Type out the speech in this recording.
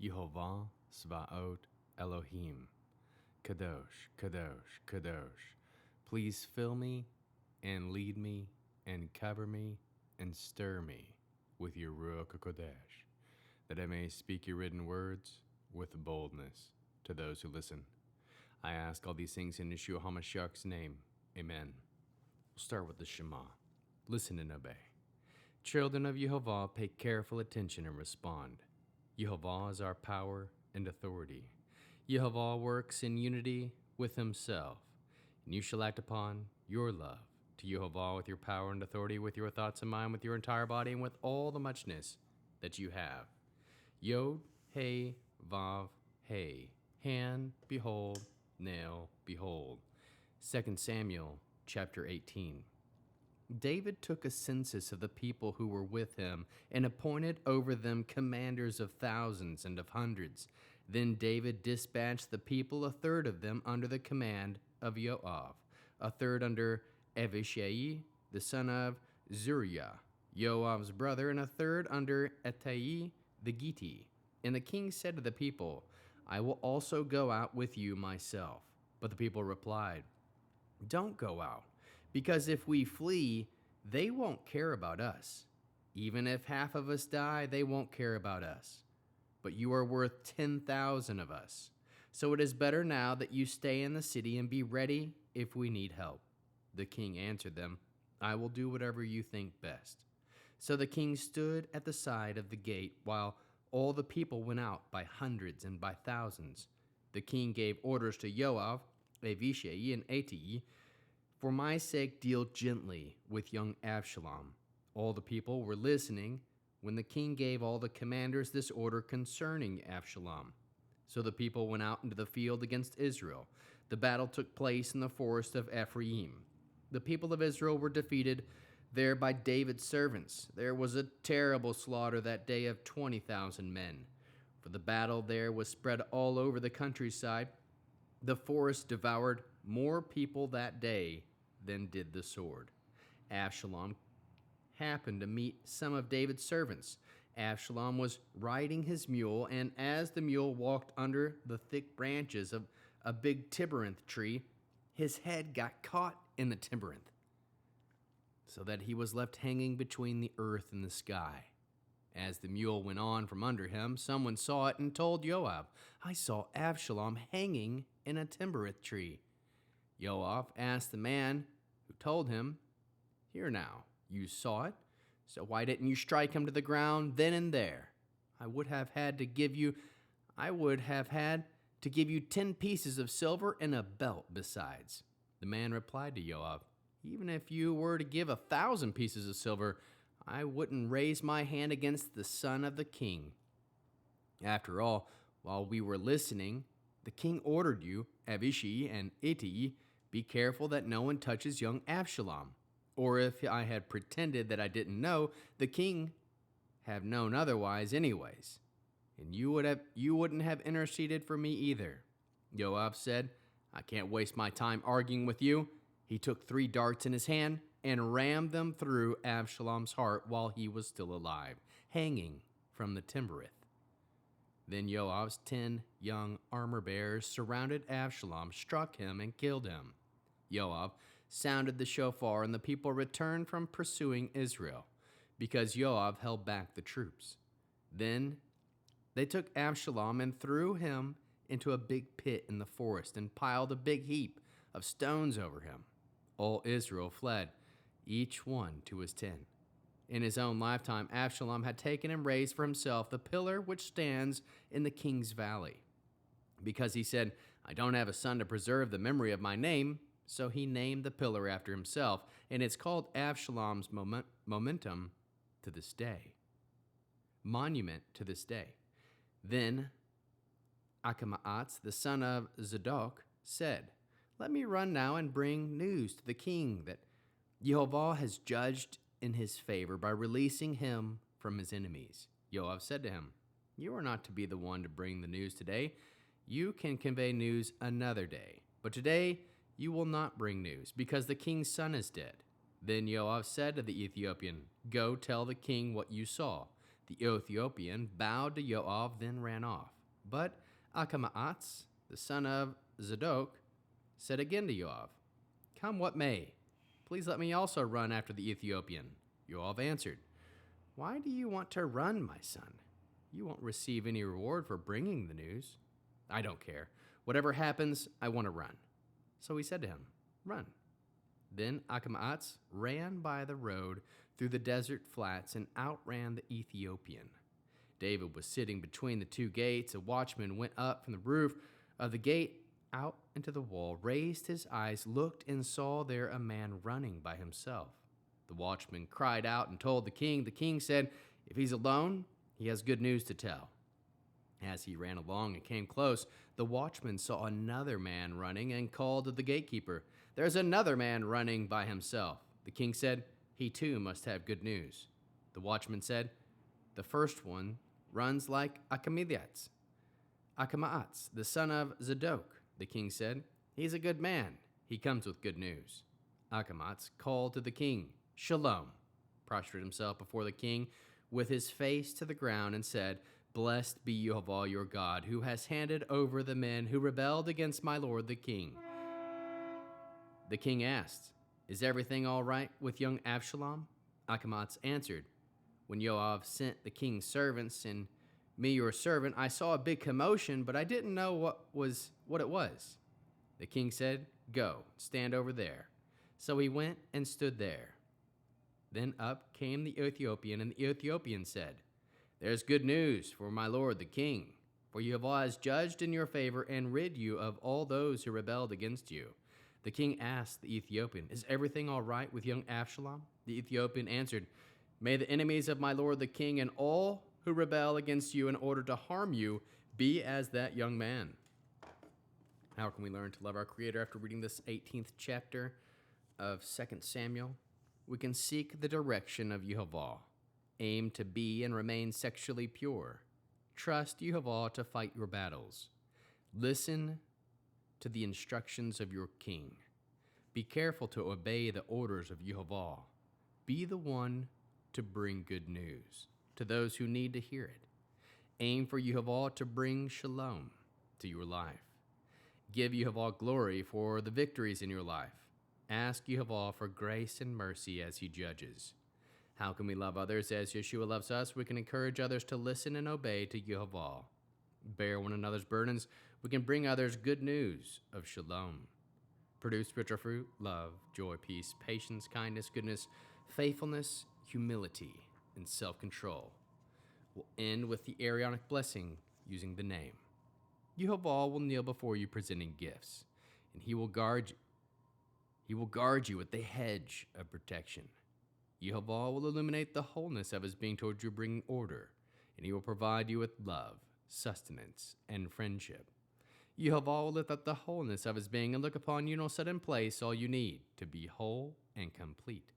Yehovah Svaot Elohim. Kadosh, Kadosh, Kadosh. Please fill me and lead me and cover me and stir me with your Ruach HaKodesh, that I may speak your written words with boldness to those who listen. I ask all these things in Yeshua HaMashiach's name. Amen. We'll start with the Shema. Listen and obey. Children of Yehovah, pay careful attention and respond. Yehovah is our power and authority. Yehovah works in unity with himself, and you shall act upon your love to Yehovah with your power and authority, with your thoughts and mind, with your entire body, and with all the muchness that you have. Yod, Hey, Vav, Hey. Hand, behold, nail, behold. 2 Samuel chapter 18. David took a census of the people who were with him and appointed over them commanders of thousands and of hundreds. Then David dispatched the people, a third of them under the command of Joab, a third under Avishai, the son of Zeruiah, Joab's brother, and a third under Ittai the Gittite. And the king said to the people, I will also go out with you myself. But the people replied, Don't go out, because if we flee, they won't care about us. Even if half of us die, they won't care about us. But you are worth 10,000 of us. So it is better now that you stay in the city and be ready if we need help. The king answered them, I will do whatever you think best. So the king stood at the side of the gate while all the people went out by hundreds and by thousands. The king gave orders to Joab, Avishai, and Ittai, For my sake deal gently with young Absalom. All the people were listening when the king gave all the commanders this order concerning Absalom. So the people went out into the field against Israel. The battle took place in the forest of Ephraim. The people of Israel were defeated there by David's servants. There was a terrible slaughter that day of 20,000 men. For the battle there was spread all over the countryside. The forest devoured more people that day than did the sword. Absalom happened to meet some of David's servants. Absalom was riding his mule, and as the mule walked under the thick branches of a big terebinth tree, his head got caught in the terebinth, so that he was left hanging between the earth and the sky. As the mule went on from under him, someone saw it and told Joab, I saw Absalom hanging in a terebinth tree. Joab asked the man who told him, Here now, you saw it, so why didn't you strike him to the ground then and there? I would have had to give you 10 pieces of silver and a belt besides. The man replied to Joab, Even if you were to give 1,000 pieces of silver, I wouldn't raise my hand against the son of the king. After all, while we were listening, the king ordered you, Avishai and Ittai, be careful that no one touches young Absalom. Or if I had pretended that I didn't know, the king have known otherwise anyways. And you wouldn't have interceded for me either. Joab said, I can't waste my time arguing with you. He took 3 darts in his hand and rammed them through Absalom's heart while he was still alive, hanging from the terebinth. Then Joab's 10 young armor-bearers surrounded Absalom, struck him, and killed him. Joab sounded the shofar, and the people returned from pursuing Israel, because Joab held back the troops. Then they took Absalom and threw him into a big pit in the forest and piled a big heap of stones over him. All Israel fled, each one to his tent. In his own lifetime, Absalom had taken and raised for himself the pillar which stands in the king's valley. Because he said, I don't have a son to preserve the memory of my name, so he named the pillar after himself, and it's called Absalom's monument to this day. Then Achimaaz, the son of Zadok, said, Let me run now and bring news to the king that Yehovah has judged in his favor by releasing him from his enemies. Joab said to him, You are not to be the one to bring the news today. You can convey news another day. But today you will not bring news, because the king's son is dead. Then Joab said to the Ethiopian, Go tell the king what you saw. The The Ethiopian bowed to Yoav, then ran off. But Achimaaz, the son of Zadok, said again to Yoav, "Come what may, please let me also run after the Ethiopian." Yoav answered, "Why do you want to run, my son? You won't receive any reward for bringing the news." "I don't care. Whatever happens, I want to run." So he said to him, "Run." Then Achimaaz ran by the road through the desert flats and outran the Ethiopian. David was sitting between the two gates. A watchman went up from the roof of the gate out into the wall, raised his eyes, looked, and saw there a man running by himself. The watchman cried out and told the king. The king said, "If he's alone, he has good news to tell." As he ran along and came close, the watchman saw another man running and called to the gatekeeper, "There's another man running by himself." The king said, "He too must have good news." The watchman said, "The first one runs like Achimaaz, the son of Zadok." The king said, "He's a good man. He comes with good news." Achimaaz called to the king, "Shalom," prostrated himself before the king with his face to the ground and said, "Blessed be Jehovah your God, who has handed over the men who rebelled against my lord the king." The king asked, "Is everything all right with young Avshalom?" Achimaaz answered, "When Yoav sent the king's servants and me your servant, I saw a big commotion, but I didn't know what it was." The king said, "Go, stand over there." So he went and stood there. Then up came the Ethiopian, and the Ethiopian said, "There's good news for my lord the king, for Jehovah has judged in your favor and rid you of all those who rebelled against you." The king asked the Ethiopian, "Is everything all right with young Avshalom?" The Ethiopian answered, "May the enemies of my lord the king and all who rebel against you in order to harm you be as that young man." How can we learn to love our Creator after reading this 18th chapter of 2 Samuel? We can seek the direction of Jehovah, aim to be and remain sexually pure, trust Jehovah to fight your battles, listen to the instructions of your king, be careful to obey the orders of Jehovah, be the one to bring good news to those who need to hear it, aim for Jehovah to bring shalom to your life, give Jehovah glory for the victories in your life, ask Jehovah for grace and mercy as he judges. How can we love others as Yeshua loves us? We can encourage others to listen and obey to Jehovah. Bear one another's burdens. We can bring others good news of shalom. Produce spiritual fruit, love, joy, peace, patience, kindness, goodness, faithfulness, humility, and self-control. We'll end with the Aaronic blessing using the name. Jehovah will kneel before you presenting gifts, and he will guard you. He will guard you with the hedge of protection. Jehovah will illuminate the wholeness of his being towards you, bringing order, and he will provide you with love, sustenance, and friendship. Jehovah will lift up the wholeness of his being and look upon you and will set in place all you need to be whole and complete.